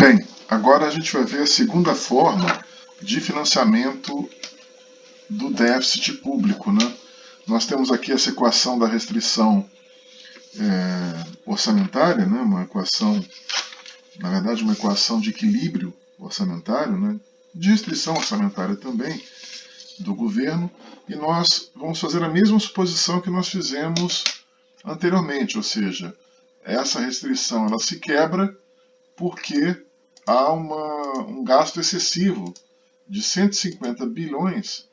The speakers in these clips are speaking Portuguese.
Bem, agora a gente vai ver a segunda forma de financiamento do déficit público, né? Nós temos aqui essa equação da restrição orçamentária, né? Uma equação, na verdade, uma equação de equilíbrio orçamentário, né? De restrição orçamentária também do governo, e nós vamos fazer a mesma suposição que nós fizemos anteriormente, ou seja, essa restrição ela se quebra porque há um gasto excessivo de 150 bilhões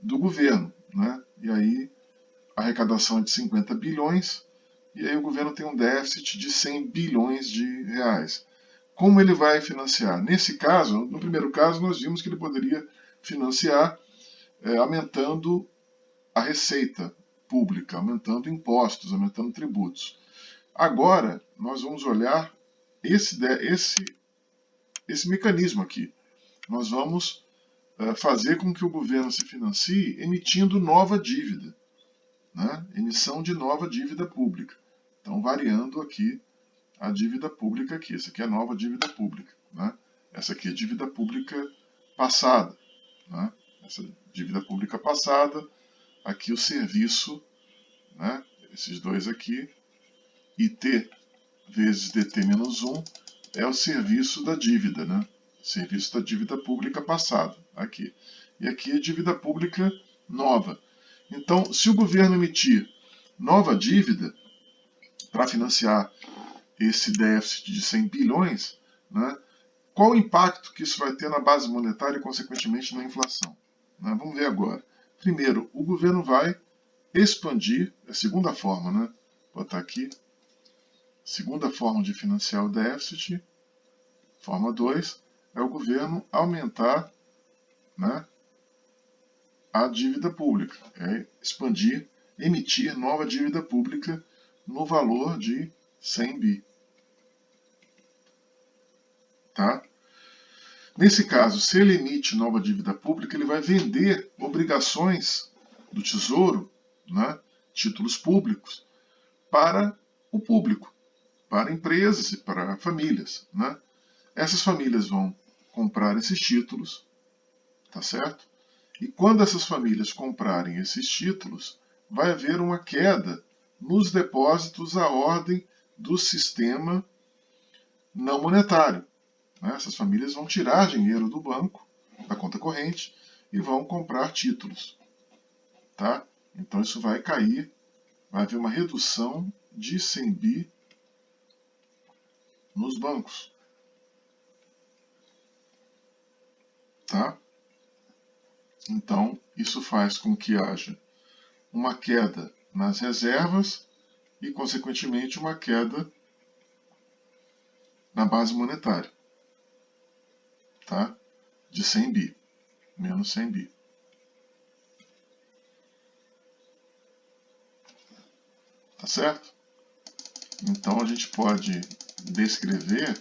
do governo, né? E aí a arrecadação é de 50 bilhões, e aí o governo tem um déficit de 100 bilhões de reais. Como ele vai financiar? Nesse caso, no primeiro caso, nós vimos que ele poderia financiar aumentando a receita pública, aumentando impostos, aumentando tributos. Agora, nós vamos olhar esse mecanismo aqui. Nós vamos fazer com que o governo se financie emitindo nova dívida, né? Emissão de nova dívida pública. Então, variando aqui a dívida pública aqui. Essa aqui é a nova dívida pública, né? Essa aqui é a dívida pública passada, né? Essa dívida pública passada, aqui o serviço, né? Esses dois aqui, IT vezes DT menos 1 é o serviço da dívida, né? Serviço da dívida pública passada, aqui. E aqui é dívida pública nova. Então, se o governo emitir nova dívida para financiar esse déficit de 100 bilhões, né, qual o impacto que isso vai ter na base monetária e, consequentemente, na inflação? Né? Vamos ver agora. Primeiro, o governo vai expandir, a segunda forma, né? Vou botar aqui, segunda forma de financiar o déficit, forma 2, é o governo aumentar, né, a dívida pública, é expandir, emitir nova dívida pública no valor de 100 bi. Tá? Nesse caso, se ele emite nova dívida pública, ele vai vender obrigações do Tesouro, né, títulos públicos, para o público, para empresas e para famílias, né? Essas famílias vão comprar esses títulos, tá certo? E quando essas famílias comprarem esses títulos, vai haver uma queda nos depósitos à ordem do sistema não monetário. Né? Essas famílias vão tirar dinheiro do banco, da conta corrente, e vão comprar títulos. Tá? Então isso vai cair, vai haver uma redução de 100 bi nos bancos. Tá? Então, isso faz com que haja uma queda nas reservas e, consequentemente, uma queda na base monetária, tá? De 100 bi, menos 100 bi. Tá certo? Então, a gente pode descrever,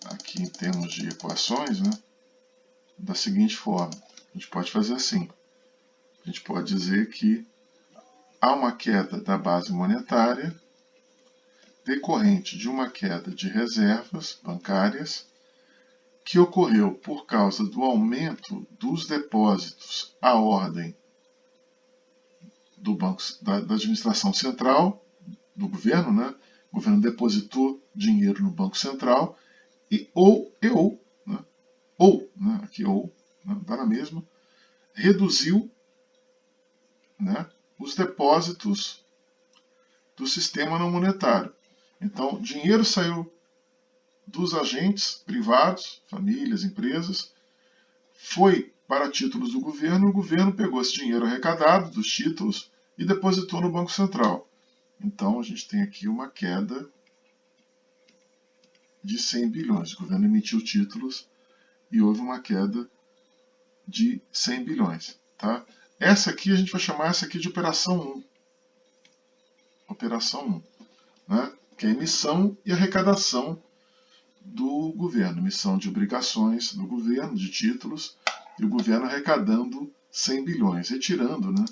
aqui em termos de equações, né, da seguinte forma. A gente pode fazer assim. A gente pode dizer que há uma queda da base monetária decorrente de uma queda de reservas bancárias que ocorreu por causa do aumento dos depósitos à ordem do banco, da administração central, do governo, né? O governo depositou dinheiro no Banco Central aqui dá na mesma, reduziu, né, os depósitos do sistema não monetário. Então, dinheiro saiu dos agentes privados, famílias, empresas, foi para títulos do governo, o governo pegou esse dinheiro arrecadado dos títulos e depositou no Banco Central. Então, a gente tem aqui uma queda de 100 bilhões. O governo emitiu títulos e houve uma queda de 100 bilhões. Tá? Essa aqui, a gente vai chamar essa aqui de Operação 1. Operação 1. Né? Que é a emissão e arrecadação do governo. Emissão de obrigações do governo, de títulos, e o governo arrecadando 100 bilhões, retirando, né,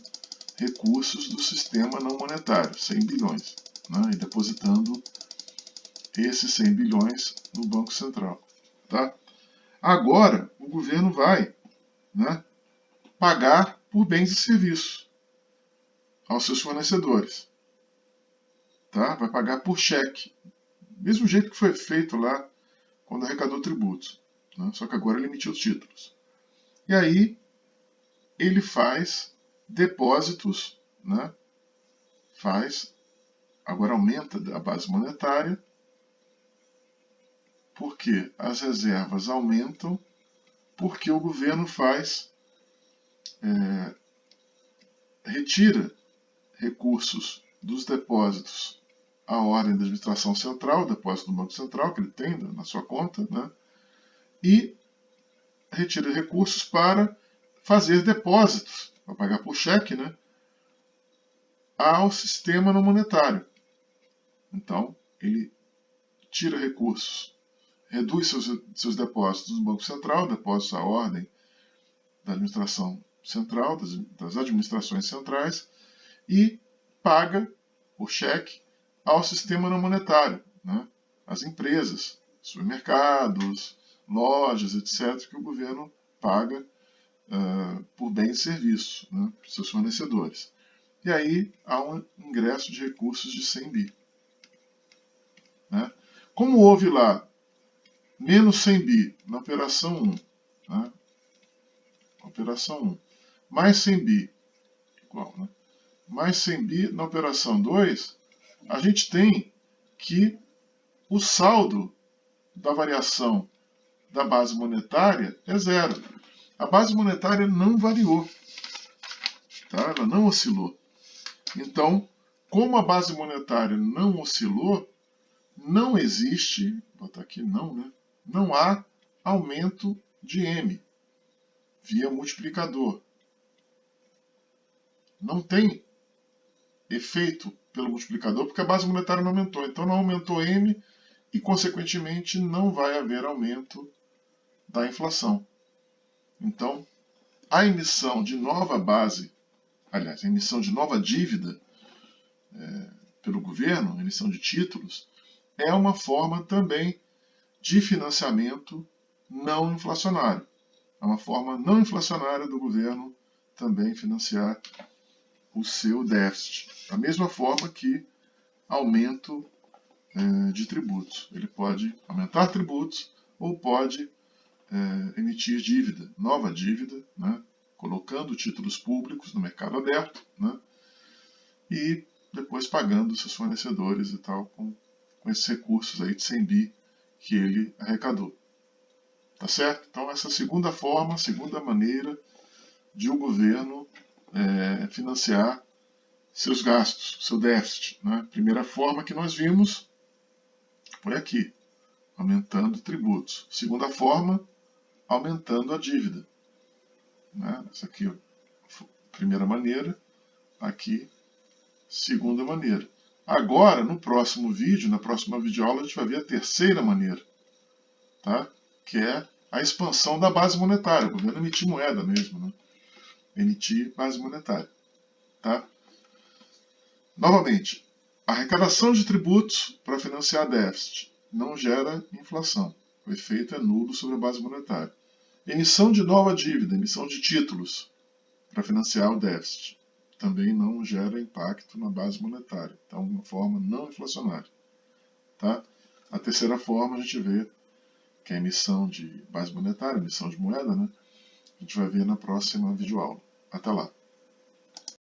recursos do sistema não monetário, 100 bilhões, né, e depositando esses 100 bilhões no Banco Central. Tá? Agora, o governo vai, né, pagar por bens e serviços aos seus fornecedores. Tá? Vai pagar por cheque. Mesmo jeito que foi feito lá quando arrecadou tributos. Né? Só que agora ele emitiu os títulos. E aí ele faz depósitos, né? Agora aumenta a base monetária, porque as reservas aumentam, porque o governo retira recursos dos depósitos à ordem da administração central, o depósito do Banco Central que ele tem na sua conta, né? E retira recursos para fazer depósitos, para pagar por cheque, né? Ao sistema não monetário. Então, ele tira recursos, reduz seus depósitos no Banco Central, depósitos à ordem da administração central, das administrações centrais, e paga por cheque ao sistema não monetário, né? As empresas, supermercados, lojas, etc., que o governo paga por bens e serviços, né, para seus fornecedores. E aí há um ingresso de recursos de 100 bi. Né? Como houve lá menos 100 bi na operação 1, né? Operação 1, mais 100 bi, igual, né? Mais 100 bi na operação 2, a gente tem que o saldo da variação da base monetária é zero. A base monetária não variou, tá? Ela não oscilou. Então, como a base monetária não oscilou, não existe, vou botar aqui não, né? Não há aumento de M via multiplicador. Não tem efeito pelo multiplicador porque a base monetária não aumentou. Então não aumentou M e, consequentemente, não vai haver aumento da inflação. Então, a emissão de nova base, aliás, a emissão de nova dívida pelo governo, a emissão de títulos, é uma forma também de financiamento não inflacionário. É uma forma não inflacionária do governo também financiar o seu déficit. Da mesma forma que aumento de tributos. Ele pode aumentar tributos ou pode emitir dívida, nova dívida, né, colocando títulos públicos no mercado aberto, né, e depois pagando seus fornecedores e tal com esses recursos aí de 100 bi que ele arrecadou. Tá certo? Então essa segunda forma, segunda maneira de o governo financiar seus gastos, seu déficit. Né? Primeira forma que nós vimos foi aqui, aumentando tributos. Segunda forma, aumentando a dívida. Né? Essa aqui, primeira maneira. Aqui, segunda maneira. Agora, no próximo vídeo, na próxima videoaula, a gente vai ver a terceira maneira, tá? Que é a expansão da base monetária. O governo emitir moeda mesmo, né? Emitir base monetária. Tá? Novamente, arrecadação de tributos para financiar déficit não gera inflação. O efeito é nulo sobre a base monetária. Emissão de nova dívida, emissão de títulos para financiar o déficit, também não gera impacto na base monetária. Então, uma forma não inflacionária. Tá? A terceira forma a gente vê que é a emissão de base monetária, emissão de moeda, né? A gente vai ver na próxima videoaula. Até lá!